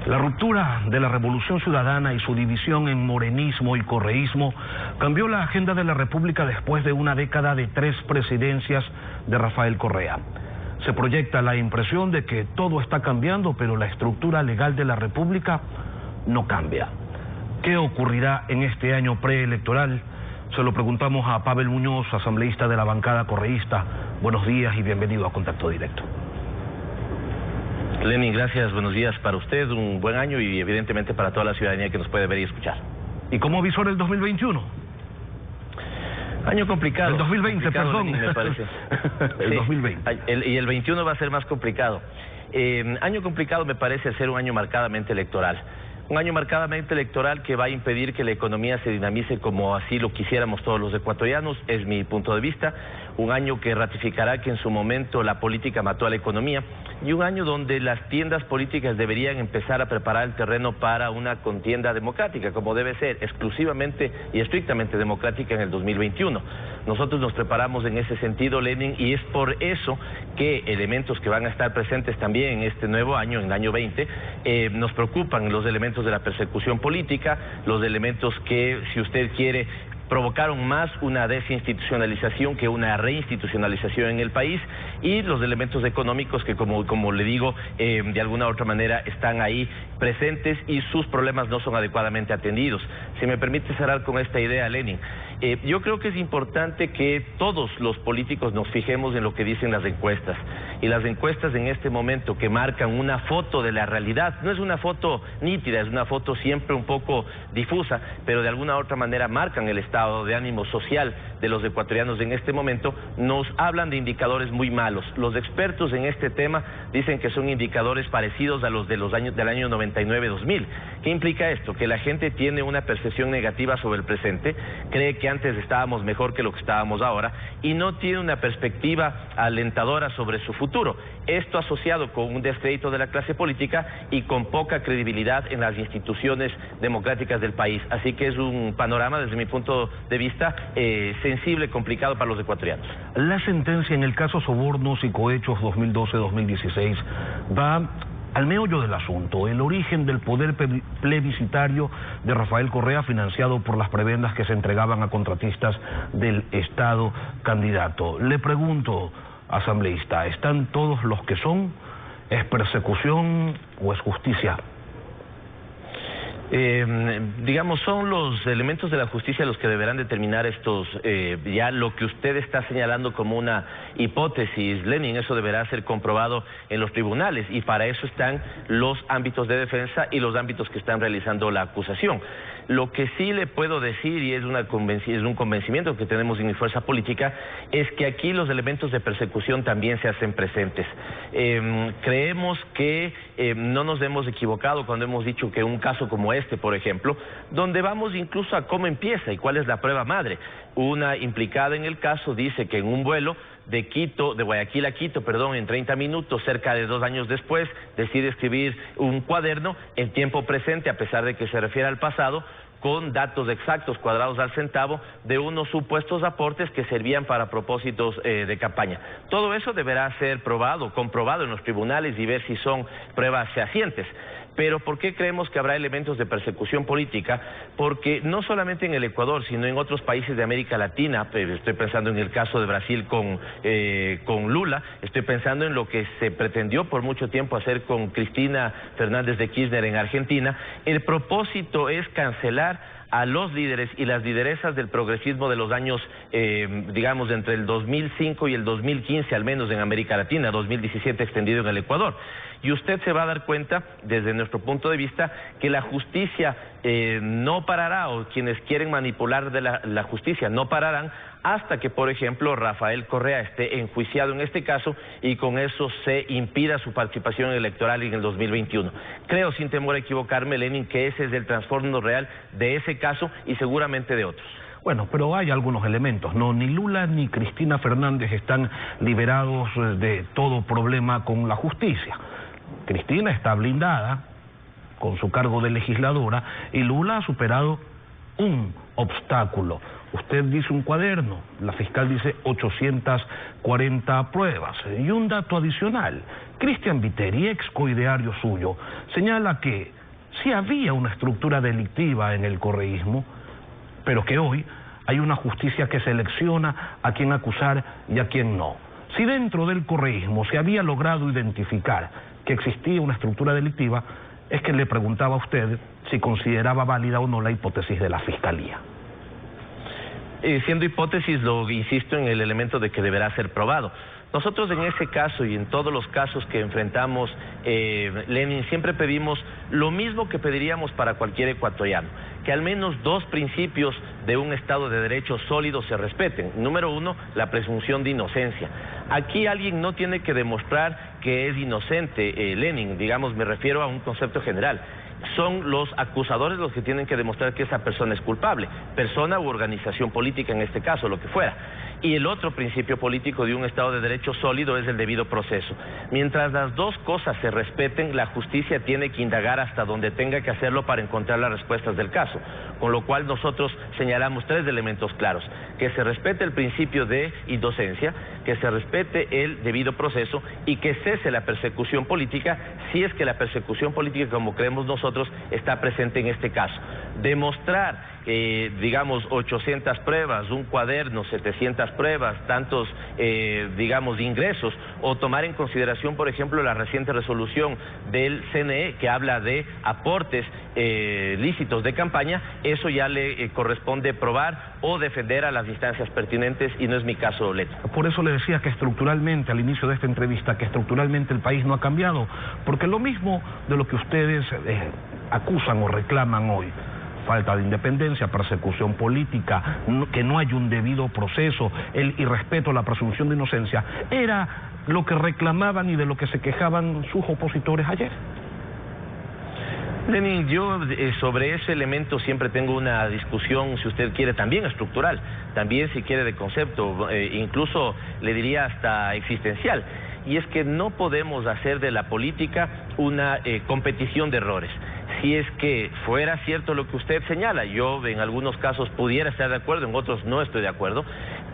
La ruptura de la Revolución Ciudadana y su división en morenismo y correísmo cambió la agenda de la República después de una década de 3 presidencias de Rafael Correa. Se proyecta la impresión de que todo está cambiando, pero la estructura legal de la República no cambia. ¿Qué ocurrirá en este año preelectoral? Se lo preguntamos a Pavel Muñoz, asambleísta de la bancada correísta. Buenos días y bienvenido a Contacto Directo. Lenin, gracias, buenos días para usted, un buen año y evidentemente para toda la ciudadanía que nos puede ver y escuchar. ¿Y cómo visor el 2021? Año complicado. El 2020, perdón. Lenin, me parece. El sí, 2020. Y el 21 va a ser más complicado. Año complicado me parece ser un año marcadamente electoral. Un año marcadamente electoral que va a impedir que la economía se dinamice como así lo quisiéramos todos los ecuatorianos, es mi punto de vista. Un año que ratificará que en su momento la política mató a la economía y un año donde las tiendas políticas deberían empezar a preparar el terreno para una contienda democrática, como debe ser, exclusivamente y estrictamente democrática en el 2021. Nosotros nos preparamos en ese sentido, Lenin, y es por eso que elementos que van a estar presentes también en este nuevo año, en el año 20, nos preocupan los elementos de la persecución política, los elementos que, si usted quiere, provocaron más una desinstitucionalización que una reinstitucionalización en el país, y los elementos económicos que, como le digo, de alguna u otra manera están ahí presentes y sus problemas no son adecuadamente atendidos. Si me permite cerrar con esta idea, Lenin, yo creo que es importante que todos los políticos nos fijemos en lo que dicen las encuestas. Y las encuestas en este momento que marcan una foto de la realidad, no es una foto nítida, es una foto siempre un poco difusa, pero de alguna u otra manera marcan el estado de ánimo social de los ecuatorianos en este momento, nos hablan de indicadores muy malos. Los expertos en este tema dicen que son indicadores parecidos a los del año 99-2000. ¿Qué implica esto? Que la gente tiene una percepción negativa sobre el presente, cree que antes estábamos mejor que lo que estábamos ahora y no tiene una perspectiva alentadora sobre su futuro. Esto asociado con un descrédito de la clase política y con poca credibilidad en las instituciones democráticas del país. Así que es un panorama, desde mi punto de vista, sensible, complicado para los ecuatorianos. La sentencia en el caso Sobornos y Cohechos 2012-2016 va al meollo del asunto, el origen del poder plebiscitario de Rafael Correa financiado por las prebendas que se entregaban a contratistas del Estado candidato. Le pregunto, asambleísta, ¿están todos los que son? ¿Es persecución o es justicia? Digamos, son los elementos de la justicia los que deberán determinar estos, ya lo que usted está señalando como una hipótesis, Lenin, eso deberá ser comprobado en los tribunales y para eso están los ámbitos de defensa y los ámbitos que están realizando la acusación. Lo que sí le puedo decir, y es un convencimiento que tenemos en mi fuerza política, es que aquí los elementos de persecución también se hacen presentes. Creemos que no nos hemos equivocado cuando hemos dicho que un caso como este, por ejemplo, donde vamos incluso a cómo empieza y cuál es la prueba madre. Una implicada en el caso dice que en un vuelo de Guayaquil a Quito, en 30 minutos, cerca de 2 años después, decide escribir un cuaderno en tiempo presente, a pesar de que se refiere al pasado, con datos exactos, cuadrados al centavo, de unos supuestos aportes que servían para propósitos de campaña. Todo eso deberá ser comprobado en los tribunales y ver si son pruebas fehacientes. Pero ¿por qué creemos que habrá elementos de persecución política? Porque no solamente en el Ecuador, sino en otros países de América Latina, estoy pensando en el caso de Brasil con Lula, estoy pensando en lo que se pretendió por mucho tiempo hacer con Cristina Fernández de Kirchner en Argentina. El propósito es cancelar a los líderes y las lideresas del progresismo de los años, digamos, entre el 2005 y el 2015, al menos en América Latina, 2017 extendido en el Ecuador. Y usted se va a dar cuenta, desde nuestro punto de vista, que la justicia no parará, o quienes quieren manipular de la justicia no pararán, hasta que, por ejemplo, Rafael Correa esté enjuiciado en este caso y con eso se impida su participación electoral en el 2021. Creo, sin temor a equivocarme, Lenin, que ese es el trasfondo real de ese caso y seguramente de otros. Bueno, pero hay algunos elementos, ¿no? Ni Lula ni Cristina Fernández están liberados de todo problema con la justicia. Cristina está blindada con su cargo de legisladora y Lula ha superado un obstáculo. Usted dice un cuaderno, la fiscal dice 840 pruebas. Y un dato adicional, Cristian Viteri, ex coideario suyo, señala que sí había una estructura delictiva en el correísmo, pero que hoy hay una justicia que selecciona a quién acusar y a quién no. Si dentro del correísmo se había logrado identificar que existía una estructura delictiva, es que le preguntaba a usted si consideraba válida o no la hipótesis de la Fiscalía. Siendo hipótesis, lo insisto en el elemento de que deberá ser probado. Nosotros en ese caso y en todos los casos que enfrentamos, Lenin, siempre pedimos lo mismo que pediríamos para cualquier ecuatoriano, que al menos dos principios de un Estado de Derecho sólido se respeten. Número uno, la presunción de inocencia. Aquí alguien no tiene que demostrar que es inocente, Lenin, digamos, me refiero a un concepto general. Son los acusadores los que tienen que demostrar que esa persona es culpable, persona u organización política en este caso, lo que fuera. Y el otro principio político de un Estado de Derecho sólido es el debido proceso. Mientras las dos cosas se respeten, la justicia tiene que indagar hasta donde tenga que hacerlo para encontrar las respuestas del caso. Con lo cual nosotros señalamos tres elementos claros: que se respete el principio de inocencia, que se respete el debido proceso y que cese la persecución política, si es que la persecución política, como creemos nosotros, está presente en este caso. Demostrar, digamos, 800 pruebas, un cuaderno, 700 pruebas, tantos, digamos, ingresos, o tomar en consideración, por ejemplo, la reciente resolución del CNE que habla de aportes lícitos de campaña, eso ya le corresponde probar o defender a las instancias pertinentes y no es mi caso, Leto. Por eso le decía que estructuralmente, al inicio de esta entrevista, que estructuralmente el país no ha cambiado, porque lo mismo de lo que ustedes acusan o reclaman hoy, falta de independencia, persecución política, que no hay un debido proceso, el irrespeto a la presunción de inocencia, era lo que reclamaban y de lo que se quejaban sus opositores ayer. Lenin, yo sobre ese elemento siempre tengo una discusión, si usted quiere, también estructural, también si quiere de concepto, incluso le diría hasta existencial, y es que no podemos hacer de la política una competición de errores. Si es que fuera cierto lo que usted señala, yo en algunos casos pudiera estar de acuerdo, en otros no estoy de acuerdo,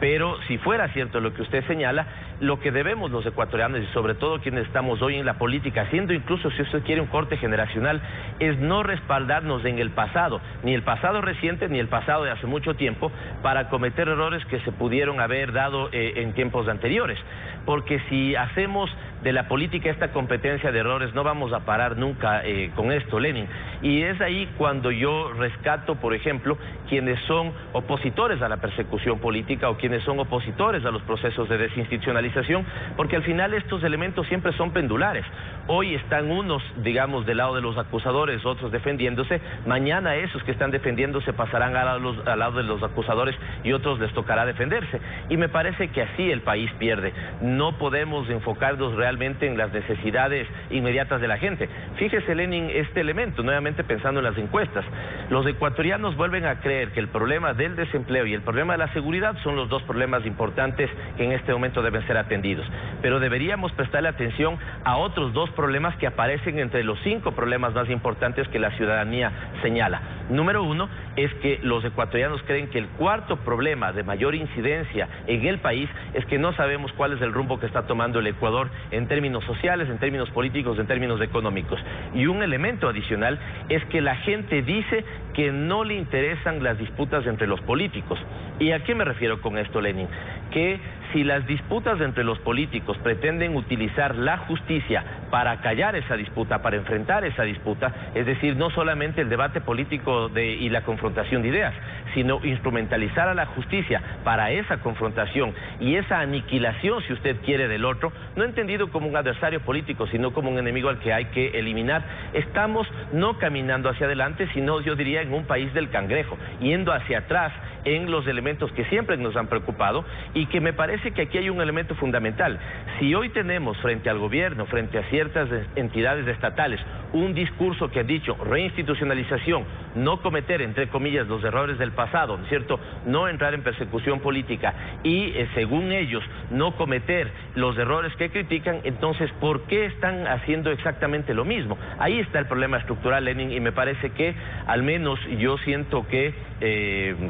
pero si fuera cierto lo que usted señala, lo que debemos los ecuatorianos y sobre todo quienes estamos hoy en la política, haciendo incluso, si usted quiere, un corte generacional, es no respaldarnos en el pasado, ni el pasado reciente ni el pasado de hace mucho tiempo, para cometer errores que se pudieron haber dado en tiempos anteriores. Porque si hacemos de la política esta competencia de errores, no vamos a parar nunca con esto, Lenin. Y es ahí cuando yo rescato, por ejemplo, quienes son opositores a la persecución política o quienes son opositores a los procesos de desinstitucionalización, porque al final estos elementos siempre son pendulares. Hoy están unos, digamos, del lado de los acusadores, otros defendiéndose. Mañana esos que están defendiéndose pasarán al lado de los acusadores y otros les tocará defenderse. Y me parece que así el país pierde. No podemos enfocarnos realmente en las necesidades inmediatas de la gente. Fíjese, Lenin, este elemento, nuevamente pensando en las encuestas. Los ecuatorianos vuelven a creer que el problema del desempleo y el problema de la seguridad son los dos problemas importantes que en este momento deben ser atendidos. Pero deberíamos prestarle atención a otros dos problemas que aparecen entre los 5 problemas más importantes que la ciudadanía señala. Número uno es que los ecuatorianos creen que el cuarto problema de mayor incidencia en el país es que no sabemos cuál es el rumbo que está tomando el Ecuador en términos sociales, en términos políticos, en términos económicos. Y un elemento adicional es que la gente dice que no le interesan las disputas entre los políticos. ¿Y a qué me refiero con esto, Lenin? Que si las disputas entre los políticos pretenden utilizar la justicia para callar esa disputa, para enfrentar esa disputa, es decir, no solamente el debate político y la confrontación de ideas, sino instrumentalizar a la justicia para esa confrontación y esa aniquilación, si usted quiere, del otro, no entendido como un adversario político, sino como un enemigo al que hay que eliminar, estamos no caminando hacia adelante, sino, yo diría, en un país del cangrejo, yendo hacia atrás en los elementos que siempre nos han preocupado y que me parece que aquí hay un elemento fundamental. Si hoy tenemos frente al gobierno, frente a ciertas entidades estatales, un discurso que ha dicho reinstitucionalización, no cometer, entre comillas, los errores del pasado, ¿no es cierto?, no entrar en persecución política y, según ellos, no cometer los errores que critican, entonces, ¿por qué están haciendo exactamente lo mismo? Ahí está el problema estructural, Lenin, y me parece que al menos yo siento que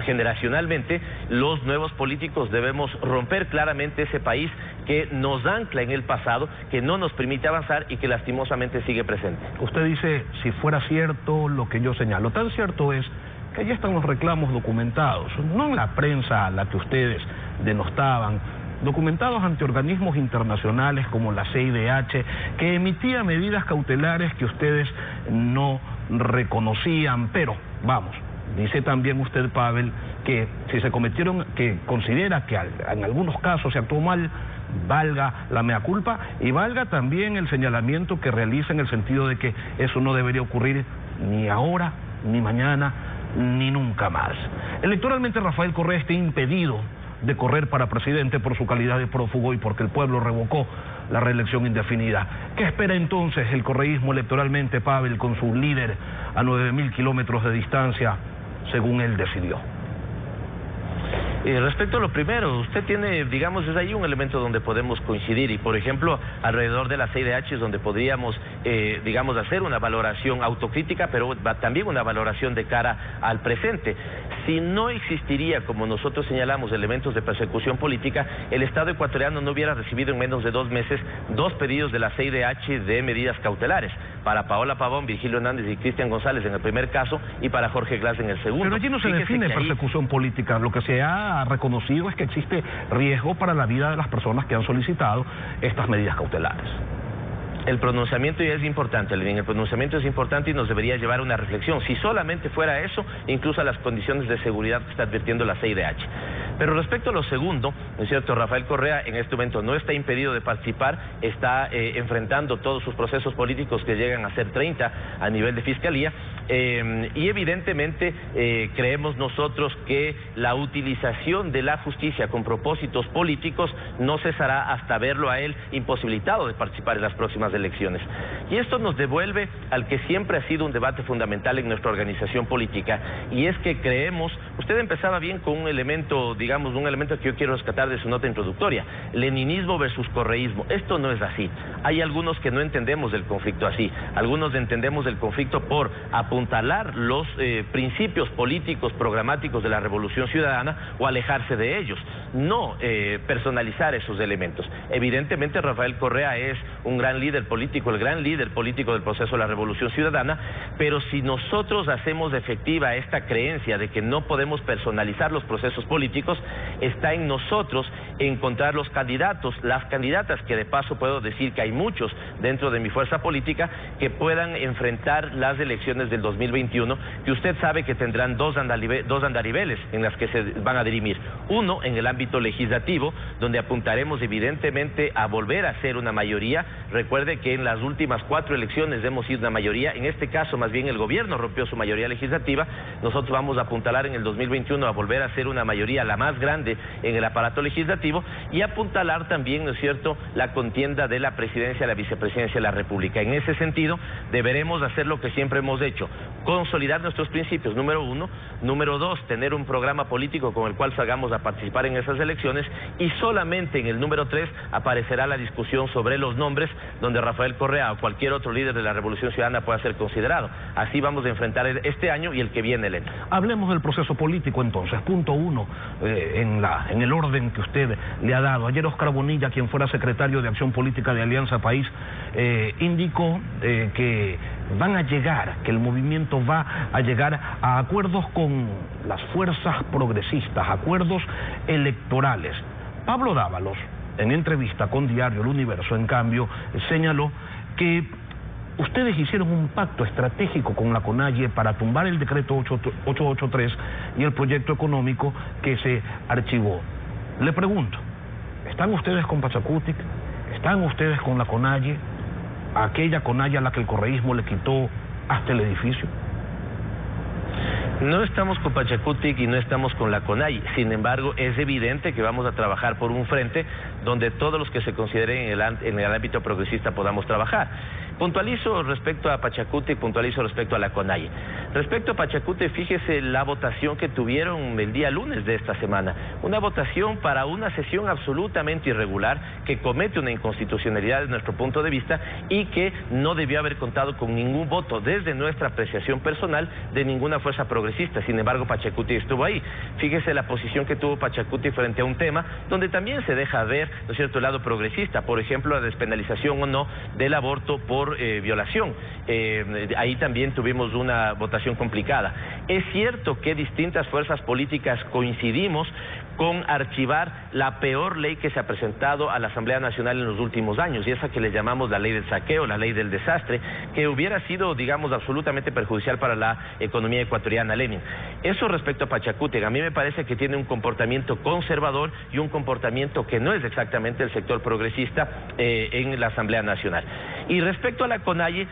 generacionalmente los nuevos políticos debemos romper claramente ese país que nos ancla en el pasado, que no nos permite avanzar y que lastimosamente sigue presente. Usted dice, si fuera cierto lo que yo señalo, tan cierto es que allí están los reclamos documentados, no en la prensa a la que ustedes denostaban, documentados ante organismos internacionales como la CIDH, que emitía medidas cautelares que ustedes no reconocían, pero vamos, dice también usted, Pavel, que si se cometieron, que considera que en algunos casos se actuó mal, valga la mea culpa y valga también el señalamiento que realiza en el sentido de que eso no debería ocurrir ni ahora, ni mañana, ni nunca más. Electoralmente Rafael Correa está impedido de correr para presidente por su calidad de prófugo y porque el pueblo revocó la reelección indefinida. ¿Qué espera entonces el correísmo electoralmente, Pavel, con su líder a 9.000 kilómetros de distancia, según él decidió? Respecto a lo primero, usted tiene, digamos, es ahí un elemento donde podemos coincidir y, por ejemplo, alrededor de la CIDH es donde podríamos, digamos, hacer una valoración autocrítica, pero también una valoración de cara al presente. Si no existiría, como nosotros señalamos, elementos de persecución política, el Estado ecuatoriano no hubiera recibido en menos de 2 meses 2 pedidos de la CIDH de medidas cautelares, para Paola Pavón, Virgilio Hernández y Cristian González en el primer caso y para Jorge Glass en el segundo. Pero allí no se define persecución política, lo que se ha reconocido es que existe riesgo para la vida de las personas que han solicitado estas medidas cautelares. El pronunciamiento ya es importante, el pronunciamiento es importante y nos debería llevar a una reflexión. Si solamente fuera eso, incluso a las condiciones de seguridad que está advirtiendo la CIDH. Pero respecto a lo segundo, ¿no es cierto? Rafael Correa en este momento no está impedido de participar, está enfrentando todos sus procesos políticos que llegan a ser 30 a nivel de fiscalía y evidentemente creemos nosotros que la utilización de la justicia con propósitos políticos no cesará hasta verlo a él imposibilitado de participar en las próximas elecciones. Y esto nos devuelve al que siempre ha sido un debate fundamental en nuestra organización política, y es que creemos, usted empezaba bien con un elemento, digamos, un elemento que yo quiero rescatar de su nota introductoria, leninismo versus correísmo. Esto no es así. Hay algunos que no entendemos del conflicto así, algunos entendemos el conflicto por apuntalar los principios políticos programáticos de la Revolución Ciudadana o alejarse de ellos, no personalizar esos elementos. Evidentemente Rafael Correa es un gran líder político, el gran líder político del proceso de la Revolución Ciudadana, pero si nosotros hacemos efectiva esta creencia de que no podemos personalizar los procesos políticos, está en nosotros encontrar los candidatos, las candidatas, que de paso puedo decir que hay muchos dentro de mi fuerza política que puedan enfrentar las elecciones del 2021, que usted sabe que tendrán dos andariveles en las que se van a dirimir. Uno en el ámbito legislativo, donde apuntaremos evidentemente a volver a ser una mayoría. Recuerde que en las últimas 4 elecciones hemos sido una mayoría, en este caso más bien el gobierno rompió su mayoría legislativa, nosotros vamos a apuntalar en el 2021 a volver a ser una mayoría, la más grande en el aparato legislativo, y apuntalar también, ¿no es cierto?, la contienda de la presidencia, la vicepresidencia de la República. En ese sentido, deberemos hacer lo que siempre hemos hecho, consolidar nuestros principios, número 1, número 2, tener un programa político con el cual salgamos a participar en esas elecciones, y solamente en el número 3 aparecerá la discusión sobre los nombres, donde Rafael Correa o cualquier otro líder de la Revolución Ciudadana pueda ser considerado. Así vamos a enfrentar este año y el que viene, Elena. Hablemos del proceso político entonces. Punto 1, en el orden que usted le ha dado. Ayer Oscar Bonilla, quien fuera secretario de Acción Política de Alianza País, indicó que van a llegar, que el movimiento va a llegar a acuerdos con las fuerzas progresistas, acuerdos electorales. Pablo Dávalos, en entrevista con Diario El Universo, en cambio, señaló que ustedes hicieron un pacto estratégico con la CONAIE para tumbar el decreto 883 y el proyecto económico que se archivó. Le pregunto, ¿están ustedes con Pachacutic? ¿Están ustedes con la CONAIE? Aquella CONAIE a la que el correísmo le quitó hasta el edificio. No estamos con Pachacutic y no estamos con la CONAIE. Sin embargo, es evidente que vamos a trabajar por un frente donde todos los que se consideren en el ámbito progresista podamos trabajar. Puntualizo respecto a Pachacutic, puntualizo respecto a la CONAIE. Respecto a Pachacute, fíjese la votación que tuvieron el día lunes de esta semana. Una votación para una sesión absolutamente irregular que comete una inconstitucionalidad desde nuestro punto de vista y que no debió haber contado con ningún voto desde nuestra apreciación personal de ninguna fuerza progresista. Sin embargo, Pachacuti estuvo ahí. Fíjese la posición que tuvo Pachacuti frente a un tema donde también se deja ver, ¿no es cierto?, el lado progresista, por ejemplo, la despenalización o no del aborto por violación. Ahí también tuvimos una votación complicada. Es cierto que distintas fuerzas políticas coincidimos con archivar la peor ley que se ha presentado a la Asamblea Nacional en los últimos años, y esa que le llamamos la ley del saqueo, la ley del desastre, que hubiera sido, digamos, absolutamente perjudicial para la economía ecuatoriana, Lenin. Eso respecto a Pachacútec, a mí me parece que tiene un comportamiento conservador y un comportamiento que no es exactamente el sector progresista en la Asamblea Nacional. Y respecto a la CONAIE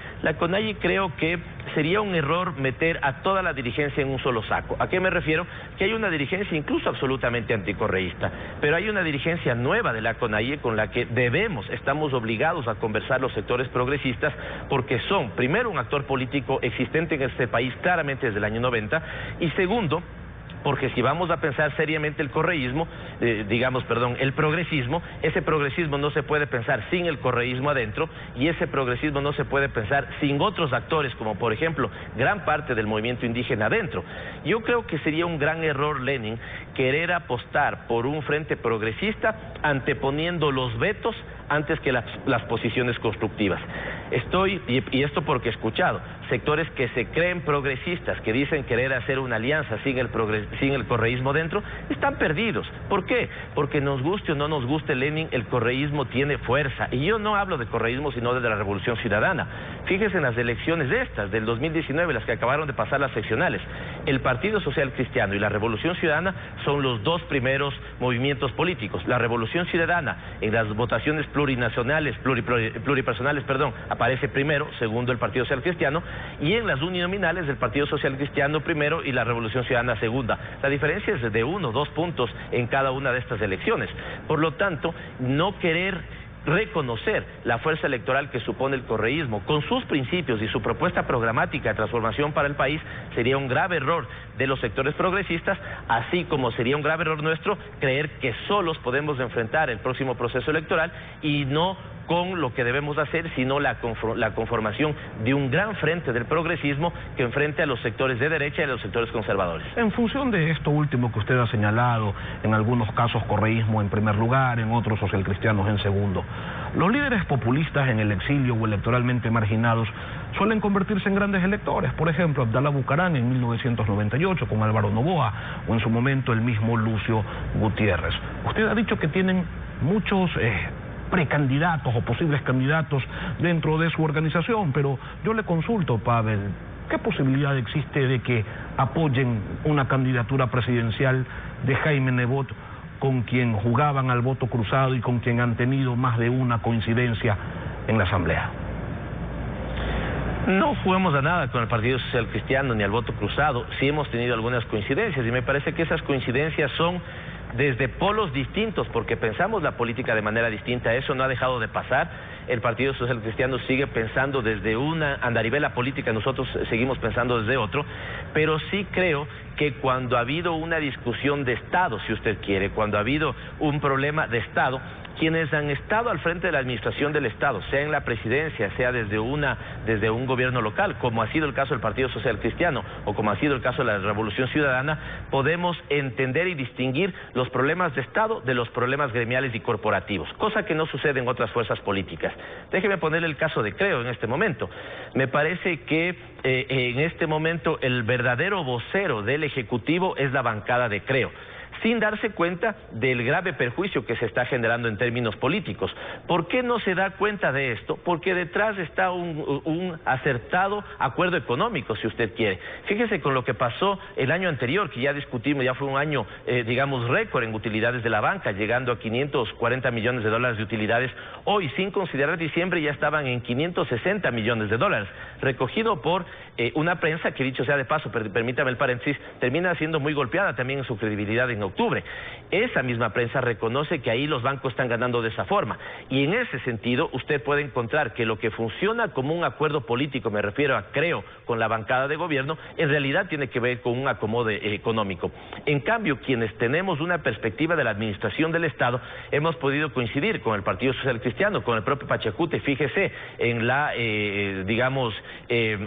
creo que sería un error meter a toda la dirigencia en un solo saco. ¿A qué me refiero? Que hay una dirigencia incluso absolutamente anticorreísta, pero hay una dirigencia nueva de la CONAIE con la que estamos obligados a conversar los sectores progresistas, porque son, primero, un actor político existente en este país claramente desde el año 90, y segundo, porque si vamos a pensar seriamente el correísmo, el progresismo, ese progresismo no se puede pensar sin el correísmo adentro, y ese progresismo no se puede pensar sin otros actores, como por ejemplo gran parte del movimiento indígena adentro. Yo creo que sería un gran error, Lenin, querer apostar por un frente progresista anteponiendo los vetos antes que las posiciones constructivas. Y esto porque he escuchado sectores que se creen progresistas, que dicen querer hacer una alianza sin el correísmo dentro, están perdidos. ¿Por qué? Porque nos guste o no nos guste, Lenin, el correísmo tiene fuerza. Y yo no hablo de correísmo, sino de la Revolución Ciudadana. Fíjense en las elecciones del 2019, las que acabaron de pasar las seccionales. El Partido Social Cristiano y la Revolución Ciudadana son los dos primeros movimientos políticos. La Revolución Ciudadana, en las votaciones pluripersonales, aparece primero, segundo el Partido Social Cristiano, y en las uninominales el Partido Social Cristiano primero y la Revolución Ciudadana segunda. La diferencia es de 1 o 2 puntos en cada una de estas elecciones. Por lo tanto, no querer reconocer la fuerza electoral que supone el correísmo con sus principios y su propuesta programática de transformación para el país sería un grave error de los sectores progresistas, así como sería un grave error nuestro creer que solos podemos enfrentar el próximo proceso electoral y no con lo que debemos hacer, sino la conformación de un gran frente del progresismo que enfrente a los sectores de derecha y a los sectores conservadores. En función de esto último que usted ha señalado, en algunos casos correísmo en primer lugar, en otros socialcristianos en segundo, los líderes populistas en el exilio o electoralmente marginados suelen convertirse en grandes electores. Por ejemplo, Abdalá Bucaram en 1998 con Álvaro Noboa, o en su momento el mismo Lucio Gutiérrez. Usted ha dicho que tienen muchos precandidatos o posibles candidatos dentro de su organización, pero yo le consulto, Pavel, ¿qué posibilidad existe de que apoyen una candidatura presidencial de Jaime Nebot, con quien jugaban al voto cruzado y con quien han tenido más de una coincidencia en la Asamblea? No jugamos a nada con el Partido Social Cristiano ni al voto cruzado. Sí hemos tenido algunas coincidencias y me parece que esas coincidencias son desde polos distintos, porque pensamos la política de manera distinta. Eso no ha dejado de pasar. El Partido Social Cristiano sigue pensando desde una andaribela política, nosotros seguimos pensando desde otro, pero sí creo que cuando ha habido una discusión de Estado, si usted quiere, cuando ha habido un problema de Estado, quienes han estado al frente de la administración del Estado, sea en la presidencia, sea desde un gobierno local, como ha sido el caso del Partido Social Cristiano o como ha sido el caso de la Revolución Ciudadana, podemos entender y distinguir los problemas de Estado de los problemas gremiales y corporativos, cosa que no sucede en otras fuerzas políticas. Déjeme ponerle el caso de Creo en este momento. Me parece que en este momento el verdadero vocero del Ejecutivo es la bancada de Creo, sin darse cuenta del grave perjuicio que se está generando en términos políticos. ¿Por qué no se da cuenta de esto? Porque detrás está un acertado acuerdo económico, si usted quiere. Fíjese con lo que pasó el año anterior, que ya discutimos, ya fue un año, récord en utilidades de la banca, llegando a 540 millones de dólares de utilidades. Hoy, sin considerar diciembre, ya estaban en 560 millones de dólares, recogido por una prensa que, dicho sea de paso, permítame el paréntesis, termina siendo muy golpeada también en su credibilidad en octubre. Esa misma prensa reconoce que ahí los bancos están ganando de esa forma. Y en ese sentido, usted puede encontrar que lo que funciona como un acuerdo político, me refiero a creo, con la bancada de gobierno, en realidad tiene que ver con un acomode económico. En cambio, quienes tenemos una perspectiva de la administración del Estado, hemos podido coincidir con el Partido Social Cristiano, con el propio Pachacute. Fíjese, en la,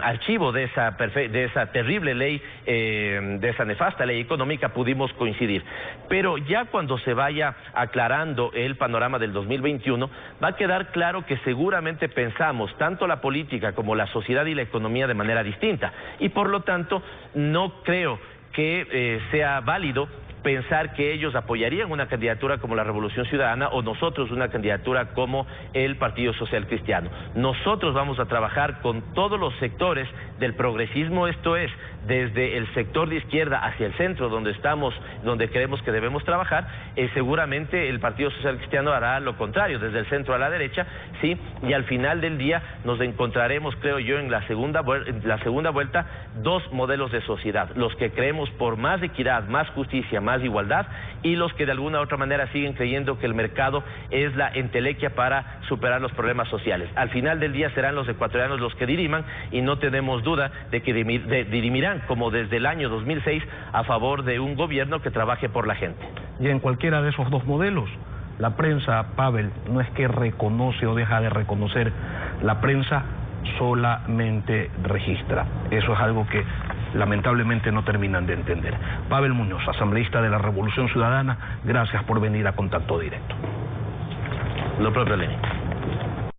archivo de esa terrible ley, de esa nefasta ley económica, pudimos coincidir. Pero ya cuando se vaya aclarando el panorama del 2021, va a quedar claro que seguramente pensamos tanto la política como la sociedad y la economía de manera distinta. Y por lo tanto, no creo que sea válido pensar que ellos apoyarían una candidatura como la Revolución Ciudadana o nosotros una candidatura como el Partido Social Cristiano. Nosotros vamos a trabajar con todos los sectores del progresismo, esto es, desde el sector de izquierda hacia el centro, donde creemos que debemos trabajar. Seguramente el Partido Social Cristiano hará lo contrario, desde el centro a la derecha, sí, y al final del día nos encontraremos, creo yo, en la segunda vuelta, dos modelos de sociedad: los que creemos por más equidad, más justicia, más igualdad, y los que de alguna u otra manera siguen creyendo que el mercado es la entelequia para superar los problemas sociales. Al final del día serán los ecuatorianos los que diriman, y no tenemos duda de que dirimirán como desde el año 2006 a favor de un gobierno que trabaje por la gente. Y en cualquiera de esos dos modelos, la prensa, Pavel, no es que reconoce o deja de reconocer, la prensa solamente registra. Eso es algo que lamentablemente no terminan de entender. Pavel Muñoz, asambleísta de la Revolución Ciudadana, gracias por venir a Contacto Directo. Lo propio, Lenin.